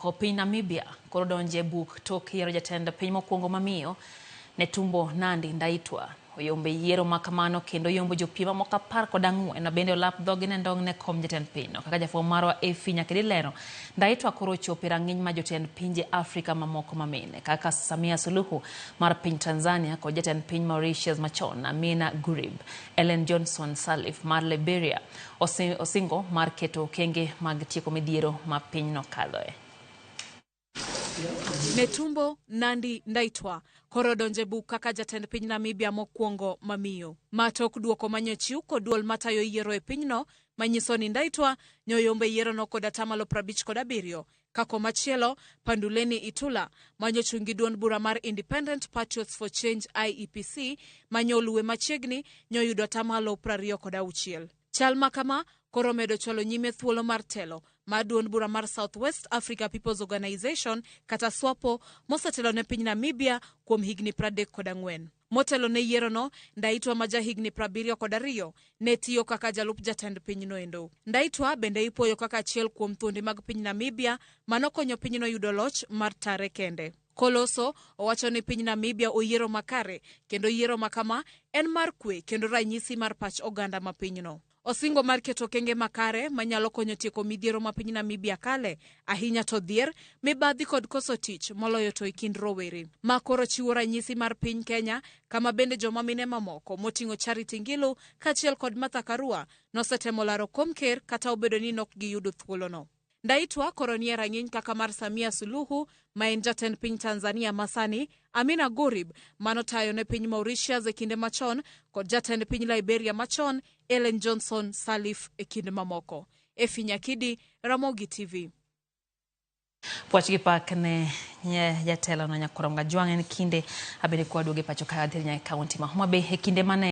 oko piny Namibia koro donje buk tok yiero jatend piny mokwongo mamiyo Netumbo Nandi Ndaitwah oyombe yiero makamano kendo yombo jopiem mamoko 14 na bende olap dhogi ne ndong ne kom jatend pinyno kaka jafwambo marwa Efi Nyakedi lero. Ndaitwah koro ochopo e rang'iny ma jotend pinje Afrika mamoko mamine kaka Samia Suluhu mar piny Tanzania kod jatend piny Mauritius machon Amina Gurib. Ellen Johnson Sirleaf mar Liberia osingo mar keto okenge mag tieko midhiero ma pinyno kadhoe. Netumbo Nandi Ndaitwah koro donje buk kaka jatend piny Namibia mokwongo mamiyo. Matok duoko manyochiw kod duol matayo yiero e pinyno manyiso ni Ndaitwah nyoyombe yiero no kod 57%. Kako machielo, Panduleni Itula manyochungi duond bura mar Independent Patriots for Change IEPC manyoluwe machiegni nyoyudo 26%. Chal makama koro medo cholo nyime thuolo mar telo ma duond bura mar South West Africa People's Organization kata SWAPO mosetelo ne piny Namibia kuom higni 34. Motelo ne yiero no, Ndaitwah ma jahigni 72 ne tiyo kaka jalup jatend pinyno endo. Ndaitwah bende ipuoyo kaka achiel kuom thuondi mag piny Namibia manokonyo pinyno yudo loch mar tare kende. Koloso owacho ni piny Namibia oyiero makare kendo yiero makama en mar kwe kendo ranyisi mar pach oganda ma pinyno. Osingo mar keto okenge makare manyalo konyo tieko midhiero ma piny Namibia kale ahinya to dhier, mibadhi kod koso tich moloyo to kind rowere. Ma koro chiwo ranyisi mar piny Kenya kama bende joma mine mamoko moting'o Charity Ngilu kachiel kod Martha Karua nosetemo laro kom ker kata obedo ni nok giyudo thuolono. Ndaitwah koro nie rang'iny kaka mar Samia Suluhu ma en jatend piny Tanzania masani, Amina Gurib manotayo ne piny Mauritius e kinde machon kod jatend piny Liberia machon Ellen Johnson Sirleaf e kinde mamoko. Efi Nyakidi, Ramogi TV. Pwach gi pak ne jatelo na Nyakoronga Jwang' en kinde abede kwa duoge pacho ka adhir nya kaunti ma Homa Bay e kinde mane